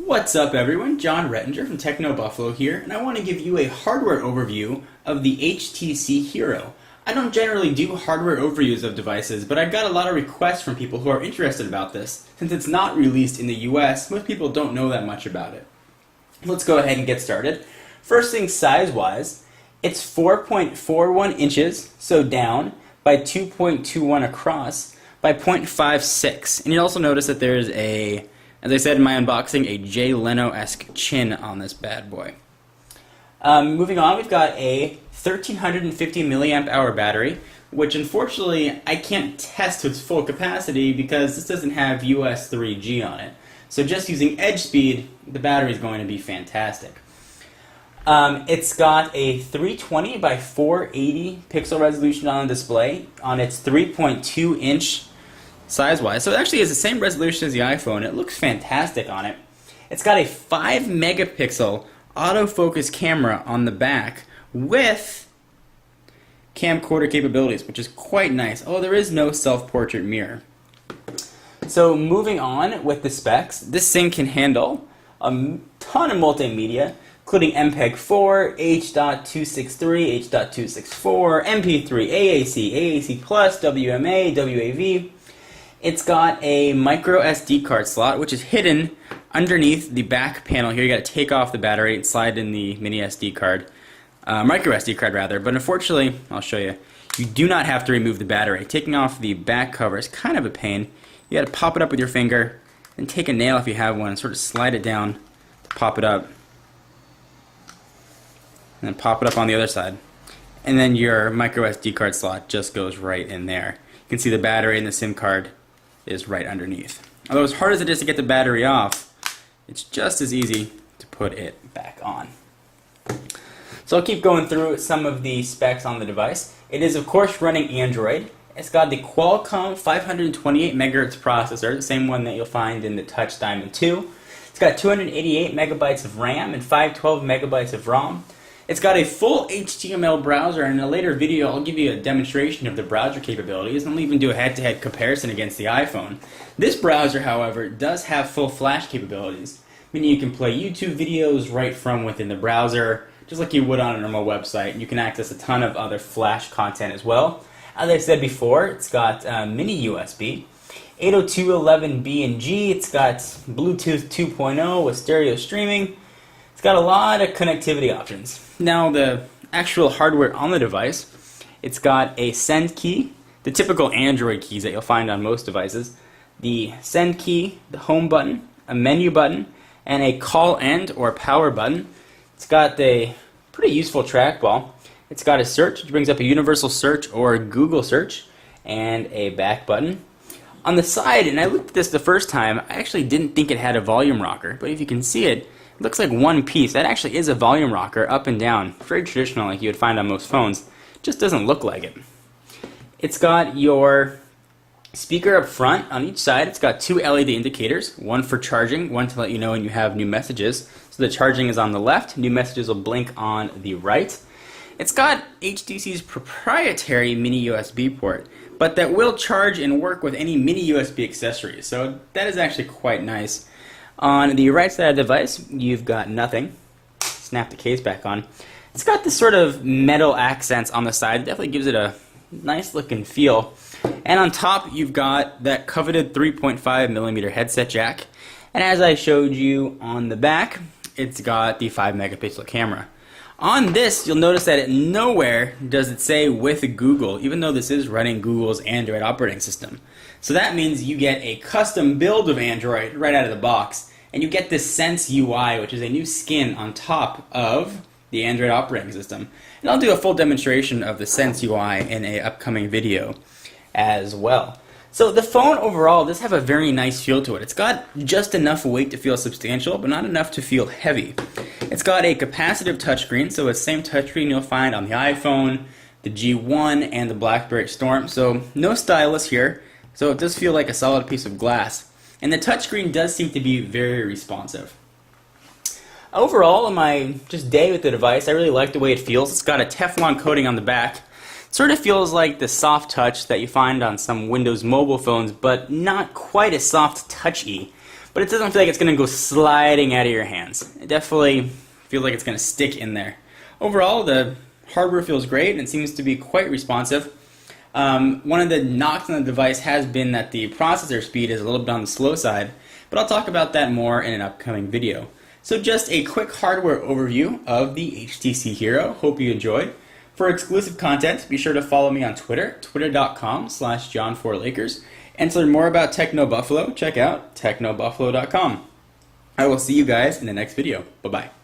What's up everyone, John Rettinger from Techno Buffalo here, and I want to give you a hardware overview of the HTC Hero. I don't generally do hardware overviews of devices, but I got a lot of requests from people who are interested about this. Since it's not released in the US, most people don't know that much about it. Let's go ahead and get started. First thing size-wise, it's 4.41 inches, so down, by 2.21 across, by 0.56. And you'll also notice that there's a, as I said in my unboxing, a Jay Leno-esque chin on this bad boy. Moving on, we've got a 1350 milliamp hour battery, which unfortunately I can't test to its full capacity because this doesn't have US 3G on it. So just using edge speed, the battery is going to be fantastic. It's got a 320 by 480 pixel resolution on the display on its 3.2 inch size-wise. So it actually has the same resolution as the iPhone. It looks fantastic on it. It's got a 5 megapixel autofocus camera on the back with camcorder capabilities, which is quite nice. Oh, there is no self-portrait mirror. So moving on with the specs, this thing can handle a ton of multimedia, including MPEG-4, H.263, H.264, MP3, AAC, AAC+, WMA, WAV. It's got a micro SD card slot, which is hidden underneath the back panel here. You got to take off the battery and slide in the mini SD card, micro SD card rather. But unfortunately, I'll show you, you do not have to remove the battery. Taking off the back cover is kind of a pain. You got to pop it up with your finger, and take a nail if you have one, and sort of slide it down to pop it up, and then pop it up on the other side. And then your micro SD card slot just goes right in there. You can see the battery and the SIM card is right underneath. Although as hard as it is to get the battery off, it's just as easy to put it back on. So I'll keep going through some of the specs on the device. It is of course running Android. It's got the Qualcomm 528 MHz processor, the same one that you'll find in the Touch Diamond 2. It's got 288 megabytes of RAM and 512 megabytes of ROM. It's got a full HTML browser, and in a later video I'll give you a demonstration of the browser capabilities, and I'll even do a head-to-head comparison against the iPhone. This browser, however, does have full flash capabilities, meaning you can play YouTube videos right from within the browser, just like you would on a normal website, and you can access a ton of other flash content as well. As I said before, it's got mini USB, 802.11b and G, it's got Bluetooth 2.0 with stereo streaming. It's got a lot of connectivity options. Now the actual hardware on the device, it's got a send key, the typical Android keys that you'll find on most devices, the send key, the home button, a menu button, and a call end or power button. It's got a pretty useful trackball. It's got a search, which brings up a universal search or a Google search, and a back button. On the side, and I looked at this the first time, I actually didn't think it had a volume rocker, but if you can see it, it looks like one piece. That actually is a volume rocker up and down. Very traditional like you would find on most phones. It just doesn't look like it. It's got your speaker up front. On each side it's got two LED indicators, one for charging, one to let you know when you have new messages. So the charging is on the left, new messages will blink on the right. It's got HTC's proprietary mini USB port, but that will charge and work with any mini USB accessories, so that is actually quite nice. On the right side of the device, you've got nothing. Snap the case back on. It's got this sort of metal accents on the side. It definitely gives it a nice looking feel. And on top, you've got that coveted 3.5mm headset jack. And as I showed you on the back, it's got the 5 megapixel camera. On this, you'll notice that nowhere does it say with Google, even though this is running Google's Android operating system. So that means you get a custom build of Android right out of the box, and you get this Sense UI, which is a new skin on top of the Android operating system. And I'll do a full demonstration of the Sense UI in an upcoming video as well. So the phone overall does have a very nice feel to it. It's got just enough weight to feel substantial, but not enough to feel heavy. It's got a capacitive touchscreen, so it's the same touchscreen you'll find on the iPhone, the G1, and the BlackBerry Storm. So no stylus here, so it does feel like a solid piece of glass. And the touchscreen does seem to be very responsive. Overall, in my just day with the device, I really like the way it feels. It's got a Teflon coating on the back. Sort of feels like the soft touch that you find on some Windows mobile phones, but not quite as soft touchy. but it doesn't feel like it's going to go sliding out of your hands. It definitely feels like it's going to stick in there. Overall, the hardware feels great and it seems to be quite responsive. One of the knocks on the device has been that the processor speed is a little bit on the slow side, but I'll talk about that more in an upcoming video. So just a quick hardware overview of the HTC Hero. Hope you enjoyed. For exclusive content, be sure to follow me on Twitter, twitter.com/John4Lakers. And to learn more about Techno Buffalo, check out technobuffalo.com. I will see you guys in the next video. Bye-bye.